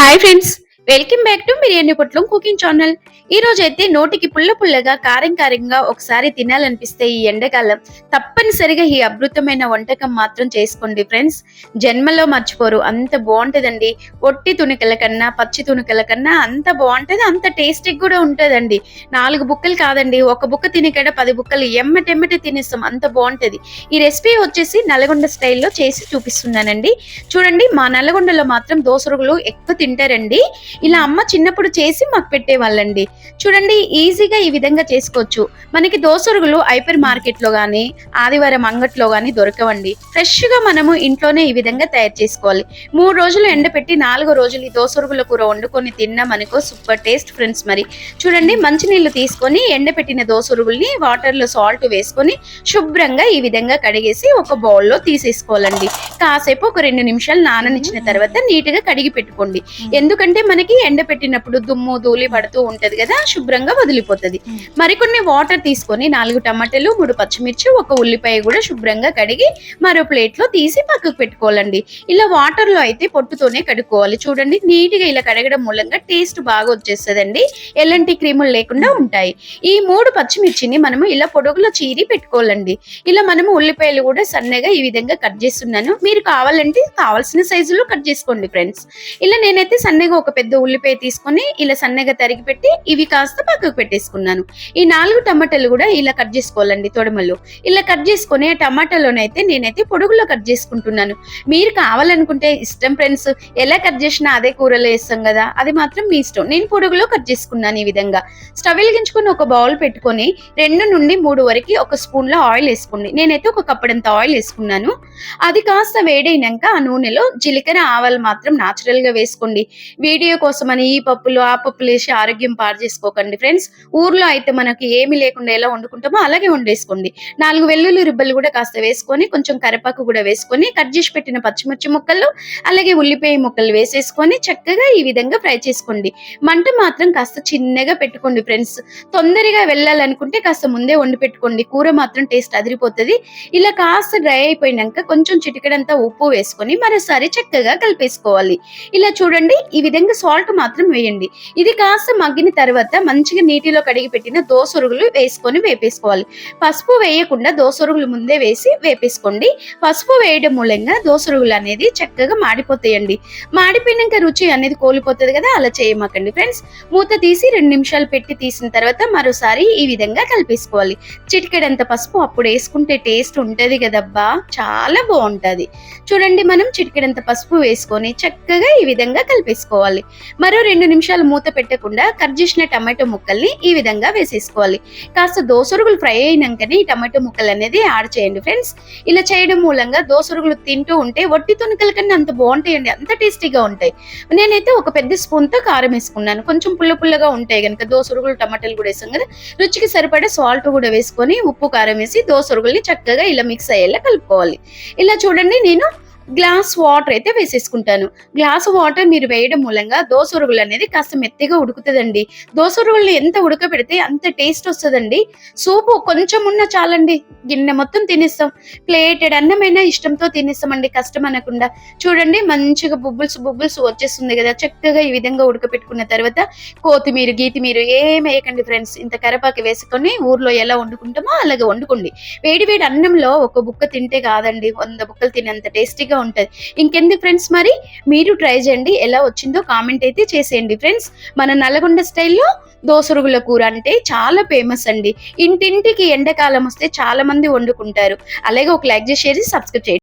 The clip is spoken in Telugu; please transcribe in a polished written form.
Hi friends, welcome back to biryani పొట్లం కుకింగ్ ఛానల్. ఈ రోజు అయితే నోటికి పుల్ల పుల్లగా కారంగా ఒకసారి తినాలనిపిస్తే ఈ ఎండాకాలం తప్పనిసరిగా ఈ అద్భుతమైన వంటకం మాత్రం చేసుకోండి ఫ్రెండ్స్. జన్మలో మర్చిపోరు, అంత బాగుంటదండి. ఒట్టి తుణుకల కన్నా పచ్చి తుణుకల కన్నా అంత బాగుంటది, అంత టేస్టీ కూడా ఉంటదండి. 4 బుక్కలు కాదండి, ఒక బుక్క తినకడ 10 బుక్కలు ఎమ్మటెమ్మటి తినేస్తాం, అంత బాగుంటది. ఈ రెసిపీ వచ్చేసి నల్గొండ స్టైల్లో చేసి చూపిస్తున్నానండి. చూడండి, మా నల్గొండలో మాత్రం దోసరుగులు ఎక్కువ తింటారండి. ఇలా అమ్మ చిన్నప్పుడు చేసి మాకు పెట్టేవాళ్ళండి. చూడండి, ఈజీగా ఈ విధంగా చేసుకోవచ్చు. మనకి దోసరుగులు హైపర్ మార్కెట్ లో గానీ ఆదివారం అంగట్లో గానీ దొరకవండి. ఫ్రెష్ గా మనము ఇంట్లోనే ఈ విధంగా తయారు చేసుకోవాలి. 3 రోజులు ఎండపెట్టి 4 రోజులు ఈ దోసరుగుల కూర వండుకొని తిన్నామనుకో సూపర్ టేస్ట్ ఫ్రెండ్స్. మరి చూడండి, మంచినీళ్ళు తీసుకొని ఎండపెట్టిన దోసరుగుల్ని వాటర్ లో సాల్ట్ వేసుకొని శుభ్రంగా ఈ విధంగా కడిగేసి ఒక బౌల్లో తీసేసుకోవాలండి. కాసేపు ఒక 2 నిమిషాలు నాననిచ్చిన తర్వాత నీట్ గా కడిగి పెట్టుకోండి. ఎందుకంటే మనకి ఎండ పెట్టినప్పుడు దుమ్ము ధూళి పడుతూ ఉంటది కదా, శుభ్రంగా వదిలిపోతుంది. మరికొన్ని వాటర్ తీసుకొని 4 టమాటాలు 3 పచ్చిమిర్చి 1 ఉల్లిపాయ కూడా శుభ్రంగా కడిగి మరో ప్లేట్ లో తీసి పక్కకు పెట్టుకోవాలండి. ఇలా వాటర్ లో అయితే పొట్టుతోనే కడుక్కోవాలి. చూడండి, నీట్ గా ఇలా కడగడం మూలంగా టేస్ట్ బాగా వచ్చేస్తుందండి. ఎలాంటి క్రీములు లేకుండా ఉంటాయి. ఈ 3 పచ్చిమిర్చిని మనము ఇలా పొడుగులో చీరి పెట్టుకోవాలండి. ఇలా మనము ఉల్లిపాయలు కూడా సన్నగా ఈ విధంగా కట్ చేస్తున్నాను. మీరు కావాలంటే కావాల్సిన సైజులో కట్ చేసుకోండి ఫ్రెండ్స్. ఇలా నేనైతే సన్నగా ఒక పెద్ద ఉల్లిపాయ తీసుకొని ఇలా సన్నగా తరిగి పెట్టి ఇవి కాస్త పక్కకు పెట్టేసుకున్నాను. ఈ 4 టమాటాలు కూడా ఇలా కట్ చేసుకోవాలండి. తొడమలు ఇలా కట్ చేసుకొని ఆ టమాటాలోనైతే నేనైతే పొడుగులో కట్ చేసుకుంటున్నాను. మీరు కావాలనుకుంటే ఇష్టం ఫ్రెండ్స్, ఎలా కట్ చేసినా అదే కూరలో వేస్తాం కదా, అది మాత్రం మీ ఇష్టం. నేను పొడుగులో కట్ చేసుకున్నాను. ఈ విధంగా స్టవ్ వెలిగించుకొని ఒక బౌల్ పెట్టుకొని 2 నుండి 3 వరకు ఒక స్పూన్ లో ఆయిల్ వేసుకోండి. నేనైతే ఒక కప్పడంత ఆయిల్ వేసుకున్నాను. అది కాస్త వేడైనాక ఆ నూనెలో జీలకర్ర ఆవాలు మాత్రం నాచురల్ గా వేసుకోండి. వీడియో కోసం అని ఈ పప్పులు ఆ పప్పులు వేసి ఆరోగ్యం పాడు చేసుకోకండి ఫ్రెండ్స్. ఊర్లో అయితే మనకి ఏమి లేకుండా ఎలా వండుకుంటామో అలాగే వండేసుకోండి. 4 వెల్లుల్లి రిబ్బలు కూడా కాస్త వేసుకొని కొంచెం కరివేపాకు కూడా వేసుకొని కట్ చేసి పెట్టిన పచ్చిమిర్చి ముక్కలు అలాగే ఉల్లిపాయ ముక్కలు వేసేసుకొని చక్కగా ఈ విధంగా ఫ్రై చేసుకోండి. మంట మాత్రం కాస్త చిన్నగా పెట్టుకోండి ఫ్రెండ్స్. తొందరగా వెళ్ళాలనుకుంటే కాస్త ముందే వండి పెట్టుకోండి. కూర మాత్రం టేస్ట్ అదిరిపోతుంది. ఇలా కాస్త డ్రై అయిపోయినాక కొంచెం చిటికెడంతా ఉప్పు వేసుకొని మరోసారి చక్కగా కలిపేసుకోవాలి. ఇలా చూడండి, ఈ విధంగా సాల్ట్ మాత్రం వేయండి. ఇది కాస్త మగ్గిన తర్వాత మంచిగా నీటిలో కడిగి పెట్టిన దోసరుగులు వేసుకొని వేపేసుకోవాలి. పసుపు వేయకుండా దోసరుగులు ముందే వేసి వేపేసుకోండి. పసుపు వేయడం మూలంగా దోసరుగులు అనేది చక్కగా మాడిపోతాయండి. మాడిపోయినాక రుచి అనేది కోల్పోతుంది కదా, అలా చేయమాకండి ఫ్రెండ్స్. మూత తీసి 2 నిమిషాలు పెట్టి తీసిన తర్వాత మరోసారి ఈ విధంగా కలిపేసుకోవాలి. చిటికెడంత పసుపు అప్పుడు వేసుకుంటే టేస్ట్ ఉంటది కదబ్బా, చాలా బాగుంటది. చూడండి, మనం చిటికెడంత పసుపు వేసుకొని చక్కగా ఈ విధంగా కలిపేసుకోవాలి. మరో 2 నిమిషాలు మూత పెట్టకుండా కట్ చేసిన టమాటో ముక్కల్ని ఈ విధంగా వేసేసుకోవాలి. కాస్త దోసరుగులు ఫ్రై అయినాకనే ఈ టమాటో ముక్కలు అనేది యాడ్ చేయండి ఫ్రెండ్స్. ఇలా చేయడం మూలంగా దోసరుగులు తింటూ ఉంటే వట్టి తునకల కన్నా అంత బాగుంటాయండి, అంత టేస్టీగా ఉంటాయి. నేనైతే ఒక పెద్ద స్పూన్ తో కారం వేసుకున్నాను. కొంచెం పుల్లగా ఉంటాయి కనుక దోసరుగులు టమాటాలు కూడా వేసాం కదా, రుచికి సరిపడే సాల్ట్ కూడా వేసుకొని ఉప్పు కారం వేసి దోసరుగుల్ని చక్కగా ఇలా మిక్స్ అయ్యేలా కలుపుకోవాలి. ఇలా చూడండి, నేను గ్లాస్ వాటర్ అయితే వేసేసుకుంటాను. గ్లాస్ వాటర్ మీరు వేయడం మూలంగా దోసరుగులు అనేది కాస్త మెత్తగా ఉడుకుతుందండి. దోసరుగుల్ని ఎంత ఉడకబెడితే అంత టేస్ట్ వస్తుందండి. సూపు కొంచెం ఉన్న చాలండి, గిన్నె మొత్తం తినేస్తాం. ప్లేటెడ్ అన్నమైనా ఇష్టంతో తినేస్తామండి, కష్టం అనకుండా. చూడండి, మంచిగా బుబ్బుల్స్ వచ్చేస్తుంది కదా. చక్కగా ఈ విధంగా ఉడకపెట్టుకున్న తర్వాత గీతిమీర ఏం వేయకండి ఫ్రెండ్స్. ఇంత కరివేపాకు వేసుకొని ఊర్లో ఎలా వండుకుంటామో అలాగే వండుకోండి. వేడి అన్నంలో ఒక బుక్క తింటే కాదండి, 100 బుక్కలు తినేంత టేస్టీగా ఉంటది. ఇంకెందుకు ఫ్రెండ్స్, మరి మీరు ట్రై చేయండి. ఎలా వచ్చిందో కామెంట్ అయితే చేసేయండి ఫ్రెండ్స్. మన నల్గొండ స్టైల్లో దోసరుగుల కూర అంటే చాలా ఫేమస్ అండి. ఇంటింటికి ఎండాకాలం వస్తే చాలా మంది వండుకుంటారు. అలాగే ఒక లైక్ చేసి సబ్స్క్రైబ్ చేయండి.